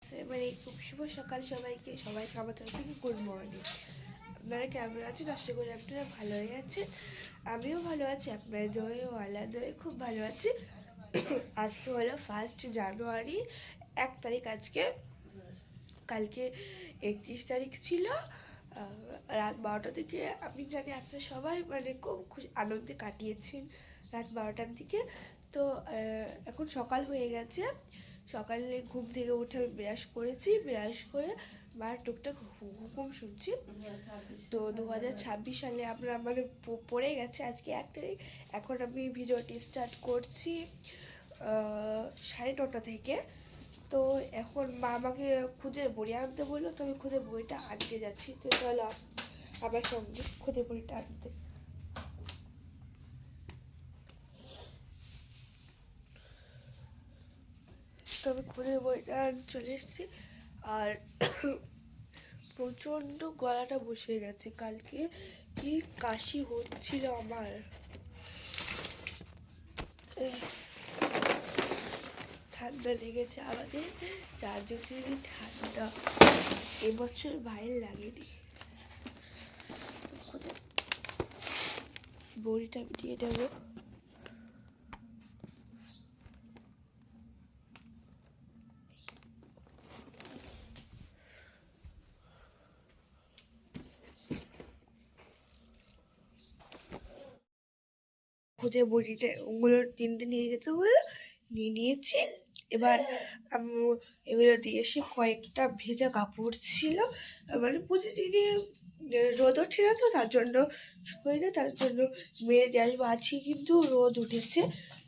আসসালামাইকুম, শুভ সকাল সবাইকে আমার তরফ থেকে গুড মর্নিং। আপনারা কেমন আছেন? আশা করি আপনারা ভালোই আছেন। আমিও ভালো আছি, আপনার দয়ে ও আল্লাহ দয়ে খুব ভালো আছি। আজকে হলো 1 জানুয়ারি, 1 তারিখ আজকে। কালকে 31 তারিখ ছিল রাত 12টা থেকে। আমি জানি আপনারা সবাই খুব খুশি আনন্দে কাটিয়েছেন রাত 12টার দিকে। তো এখন সকাল হয়ে গেছে। সকালে ঘুম থেকে উঠে আমি ব্রাশ করেছি, ব্রাশ করে মার টুকটাক হুকুম শুনছি। তো 2026 সালে আমরা পড়ে গেছে আজকে 1 তারিখ। এখন আমি ভিডিওটি স্টার্ট করছি 9:30 থেকে। তো এখন মা আমাকে খুদে বড়ি আনতে বললো, তো আমি খুদে বড়িটা আনতে যাচ্ছি। তো চলো আমার সঙ্গে খুদে বড়িটা আনতে। তো আমি খুদে বড়িটা চলে এসেছি। আর প্রচণ্ড গলাটা বসে গেছে, কালকে কি কাশি হচ্ছিল আমার। ঠান্ডা লেগেছে আমাদের চারজনেরই ঠান্ডা, এবছর ভাইয়ের লাগেনি। বড়িটা দিয়ে দেবো। খুদে বড়িটা ওগুলো 3টে নিয়ে যেতে হলো, নিয়ে নিয়েছি। এবার আমি এগুলো দিয়ে এসে কয়েকটা ভেজা কাপড় ছিল, প্রতিদিনই রোদ ওঠে না, তো তার জন্য শুকোয় না, তার জন্য মেরে দিয়ে আসবো। আজকে কিন্তু রোদ উঠেছে,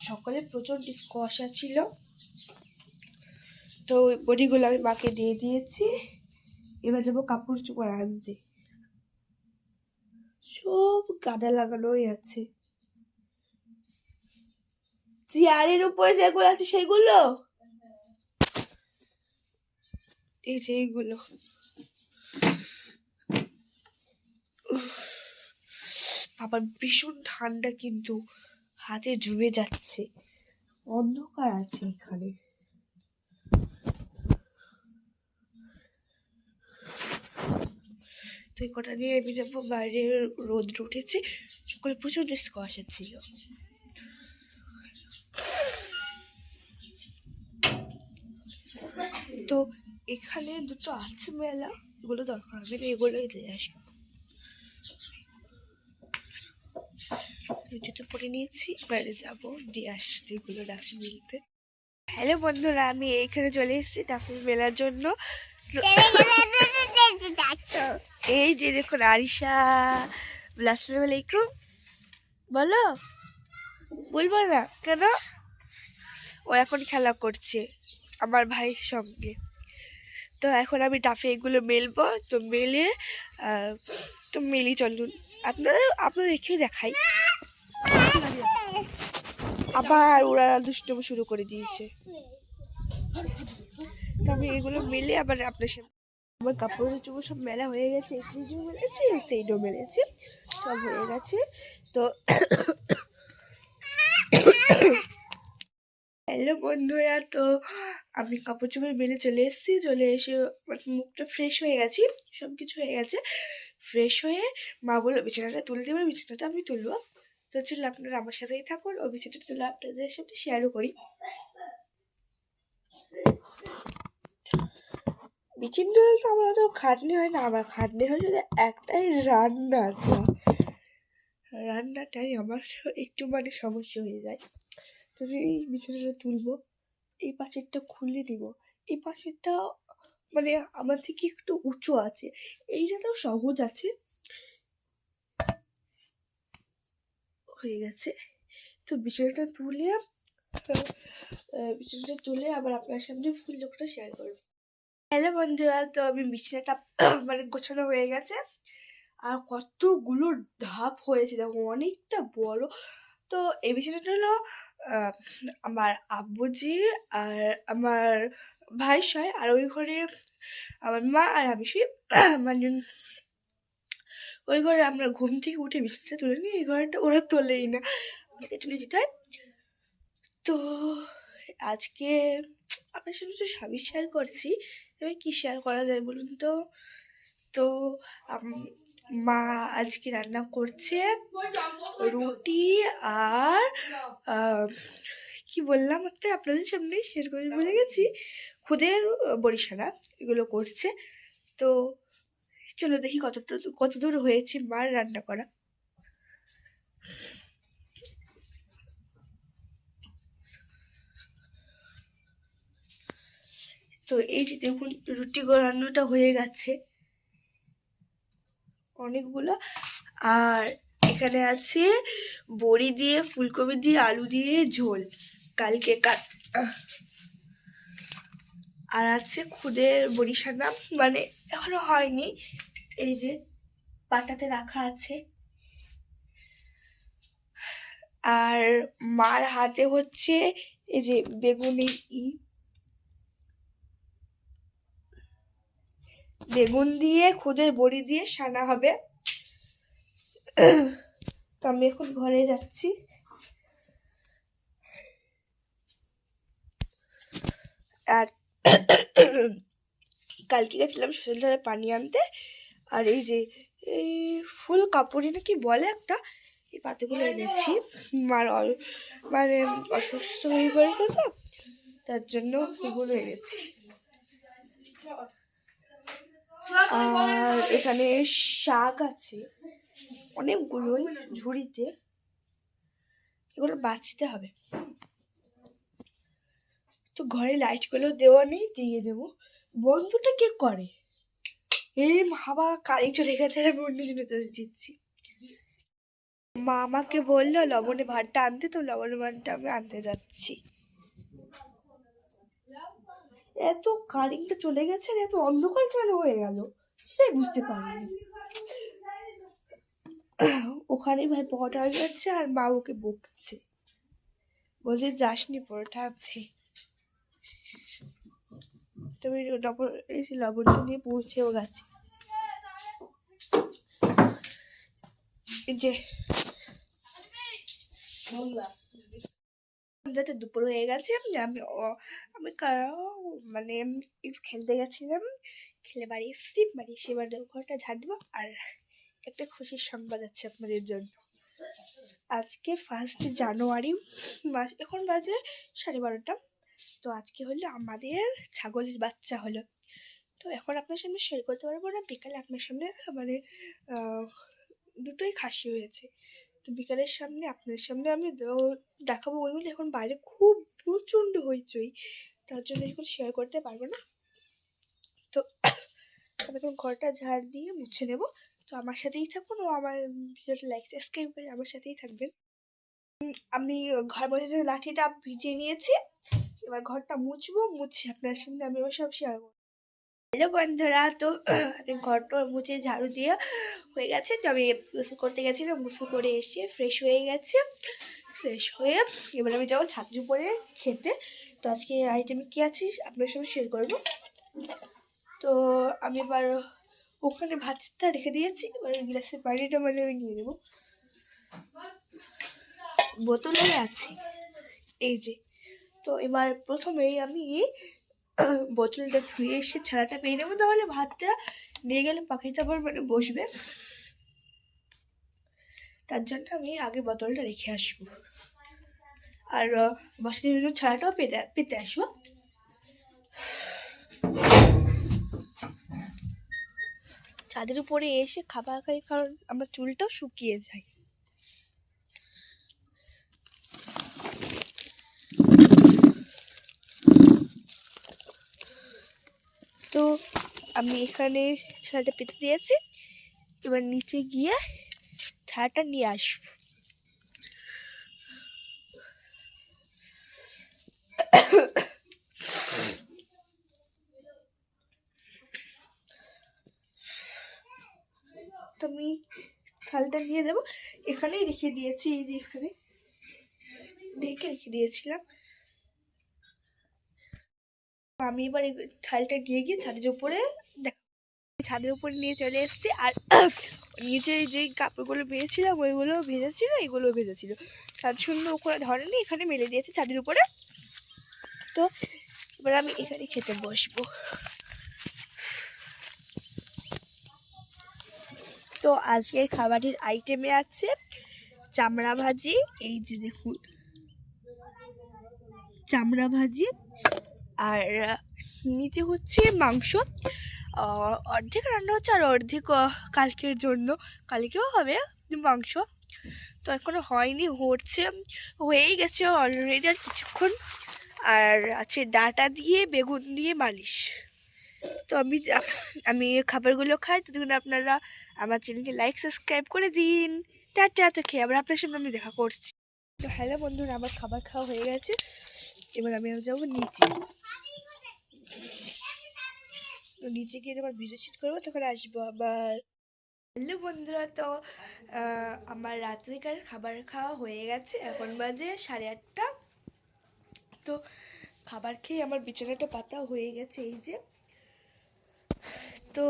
সকালে প্রচণ্ড কুয়াশা ছিল। তো ওই বড়িগুলো আমি মাকে দিয়ে দিয়েছি। এবার যাবো কাপড় চোপড় আনতে। সব গাদা লাগানোই আছে, চেয়ারের উপরে যেগুলো আছে সেগুলো, এই যে এইগুলো। আবার ভীষণ ঠান্ডা, কিন্তু হাতে জমে যাচ্ছে, অন্ধকার আছে এখানে। তো এই কটা নিয়ে আমি যাবো বাইরে, রোদ উঠেছে, সকালে প্রচন্ড কুয়াশা ছিল। তো এখানে দুটো আছে মেলা, এগুলো দরকার হবে না, এগুলোই দিয়ে আসবো। জুতো পরে নিয়েছি, বাইরে যাবো দিয়ে আসতে এগুলো ডাফি মেলতে। হ্যালো বন্ধুরা, আমি এইখানে চলে এসেছি ডাফি মেলার জন্য। এই যে দেখুন আরিশা, আসসালামু আলাইকুম বলো। বলবো না কেন? ও এখন খেলা করছে আমার ভাইয়ের সঙ্গে। তো এখন আমি ডাফে এগুলো মেলবো, তো মেলে তো মেলি, চলুন আপনারা রেখে দেখাই। আবার ওরা দুষ্টুমি শুরু করে দিয়েছে। তো আমি এগুলো মেলে আবার আপনার সামনে। আমার কাপড়ের চোপড় সব মেলা হয়ে গেছে, ফ্রিজও মেলেছি, সেইডও মেলেছি, সব হয়ে গেছে। তো হ্যালো বন্ধুরা, তো আমি কাপড় চোপড় মেলে চলে এসেছি। চলে এসে মুখটা ফ্রেশ হয়ে গেছি, সব কিছু হয়ে গেছে। ফ্রেশ হয়ে মা বললো বিছানাটা তুলতে হবে, বিছানাটা আমি তুলবো। তো চলো আপনারা আমার সাথেই থাকুন, ও বিছানাটা তুলে আপনাদের সাথে শেয়ারও করি। বিছানা তুলে তো আমার অত খাটনি হয় না, আমার খাটনি হয় যদি একটাই রান্নাটাই আমার একটু সমস্যা হয়ে যায়। তো এই বিছানাটা তুলবো, এই পাশেরটা খুলে দিব, এই পাশেরটা আমার থেকে একটু উঁচু আছে, এইটা তো সহজ আছে, হয়ে গেছে। তো বিছানাটা তুলে আবার আপনার সামনে ফুল লোকটা শেয়ার করব। হ্যালো বন্ধুরা, তো আমি বিছানাটা গোছানো হয়ে গেছে, আর কতগুলো ধাপ হয়েছে দেখো, অনেকটা বড়। তো এই বিছানাটা হলো আমার আব্বুজি আর আমার ভাই শয়, আর ওই ঘরে আমার মা আর আমি শুই। ওই ঘরে আমরা ঘুম থেকে উঠে বিছানাটা তুলে নিই, এই ঘরটা ওরা তোলেই না, আমাকে তুলে যেতে হয়। তো আজকে আপনার সাথে তো সবই শেয়ার করছি, এবার কি শেয়ার করা যায় বলুন তো। তো মা আজকে রান্না করছে রুটি আর কি বললাম একটা আপনাদের সামনে শেয়ার করে ভুলে গেছি, খুদের বড়িসানা এগুলো করছে। তো চলো দেখি কত দূর হয়েছে মার রান্না করা। তো এই যে দেখুন রুটি রান্নাটা হয়ে গেছে অনেকগুলো, আর এখানে আছে বড়ি দিয়ে ফুলকপি দিয়ে আলু দিয়ে ঝোল কালকে আর আছে খুদের বড়িসানা, মানে এখনো হয়নি, এই যে পাটাতে রাখা আছে। আর মার হাতে হচ্ছে এই যে বেগুন দিয়ে খুদের বড়ি দিয়ে সানা হবে। তো আমি এখন ঘরে যাচ্ছি। আর কালকে গেছিলাম শ্বশুরধারে পানি আনতে, আর এই যে এই ফুল কাপড়ে নাকি বলে একটা, এই পাতাগুলো এনেছি। মার মানে অসুস্থ হয়ে পড়েছে তো, তার জন্য ফুলগুলো এনেছি। আর এখানে শাক আছে অনেকগুলো ঝুড়িতে, এগুলো বাঁচতে হবে। তো ঘরে লাইট গুলো দেওয়া নেই, দিয়ে দেবো। বন্ধুটা কে করে এই ভাবা কারেন্ট চলে গেছে, আমি অন্য জন্য তো দিচ্ছি। মা আমাকে বললো লবণে ভাতটা আনতে, তো লবণে ভাতটা আমি আনতে যাচ্ছি। এত কারেন্টটা চলে গেছে, এত অন্ধকার কেন হয়ে গেল সেটাই বুঝতে পারিনি। ওখানে ভাই পরোটা যাচ্ছে আর মা ওকে বকছে, বলছে যাসনি পরোটা আনতে। তুমি লবণটা নিয়ে পৌঁছেও গেছে। যে দুপুর হয়ে গেছে, আমি মানে একটু খেলতে গেছিলাম, খেলে বাড়ি এসেছি, বাড়ি এসে এবার ঘরটা ঝাড় দেবো। আর একটা খুশির সংবাদ আছে আপনাদের জন্য। আজকে 1 জানুয়ারি মাস, এখন বাজে 12:30। তো আজকে হলো আমাদের ছাগলের বাচ্চা হলো। তো এখন আপনার সামনে শেয়ার করতে পারবো না, বিকালে আপনার সামনে মানে দুটোই খাসি হয়েছে। তো বিকালের সামনে আপনাদের সামনে আমি দেখাবো ওইগুলো। এখন বাইরে খুব প্রচণ্ড হইচই, তার জন্য এখন শেয়ার করতে পারবো না। তো আমি এখন ঘরটা ঝাড় দিয়ে মুছে নেব। তো আমার সাথেই থাকুন, ও আমার ভিডিওটা লাইক সাবস্ক্রাইব করে আমার সাথেই থাকবেন। আমি ঘর বসে লাঠিটা ভিজিয়ে নিয়েছি, এবার ঘরটা মুছবো, মুছে আপনার সামনে আমি সব শেয়ার করবো। হ্যালো বন্ধুরা, তো আমি ঘরটা মুছে ঝাড়ু দিয়ে হয়ে গেছে। তো আমি গোসল করতে গেছিলাম, গোসল করে এসে ফ্রেশ হয়ে গেছে। ফ্রেশ হয়ে এবার আমি যাবো ছাদের উপরে খেতে। তো আজকে আইটেমে কী আছে আপনার সঙ্গে শেয়ার করবো। তো আমি এবার ওখানে ভাতটা রেখে দিয়েছি, এবার গ্লাসের পানিটা মানে আমি নিয়ে নেবো। বোতলে আছে এই যে। তো এবার প্রথমেই আমি বোতলটা ধুয়ে এসে ছাড়াটা পেয়ে নেবো, তাহলে ভাতটা নিয়ে গেলে পাখিটা আবার মানে বসবে। তার জন্য আমি আগে বোতলটা রেখে আসবো, আর বসার জন্য ছাড়াটাও পেতে আসবো। ছাদের উপরে এসে খাবার খাই, কারণ আমার চুলটাও শুকিয়ে যায়। তো আমি এখানে ছাড়াটা পেতে দিয়েছি, এবার নিচে গিয়ে ছাড়াটা নিয়ে আসবো। তো আমি থালটা নিয়ে যাবো, এখানেই রেখে দিয়েছি, এই যে এখানে রেখে দিয়েছিলাম। আমি এবার থালটা নিয়ে গিয়ে ছাদের উপরে নিয়ে চলে এসেছি। আর নিচে যে কাপড়গুলো ভেজেছিলাম ওইগুলো ভেজেছিল, এগুলো ভেজেছিল, তার জন্য ওখানে ধরেনি, এখানে মেলে দিয়েছে ছাদের উপরে। তো এবার আমি এখানে খেতে বসবো। তো আজকের খাবারের আইটেমে আছে চামড়া ভাজি, এই যে দেখুন চামড়া ভাজি, আর নিচে হচ্ছে মাংস। অর্ধেক রান্না হচ্ছে আর অর্ধেক কালকের জন্য, কালকেও হবে মাংস। তো এখনো হয়নি, হয়েই গেছে অলরেডি আর কিছুক্ষণ। আর আছে ডাঁটা দিয়ে বেগুন দিয়ে মালিশ। তো আমি খাবারগুলো খাই, ততক্ষণ আপনারা আমার চ্যানেলকে লাইক সাবস্ক্রাইব করে দিন। টাটা। তো খেয়ে আবার আপনার সামনে আমি দেখা করছি। তো হ্যালো বন্ধুরা, আমার খাবার খাওয়া হয়ে গেছে। এবার আমি যাবো নিচে। তো নিচে গিয়ে যখন ভিডিও শুট করবো তখন আসবো আবার। হ্যালো বন্ধুরা, তো আমার রাত্রিকার খাবার খাওয়া হয়ে গেছে, এখন বাজে 8:30। তো খাবার খেয়ে আমার বিছানাটা পাতা হয়ে গেছে, এই যে। তো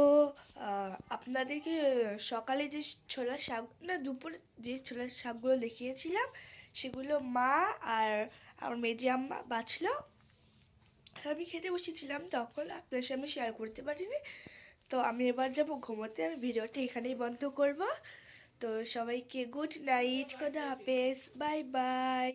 আপনাদেরকে সকালে যে ছোলার শাক, না দুপুরে যে ছোলার শাকগুলো দেখিয়েছিলাম, সেগুলো মা আর আমার মেজে আম্মা বাছলো। আমি খেতে বসেছিলাম, তখন আপনার সামনে শেয়ার করতে পারিনি। তো আমি এবার যাবো ঘুমোতে, আমি ভিডিওটা এখানেই বন্ধ করব। তো সবাইকে গুড নাইট, খোদা হাফেজ, বাই বাই।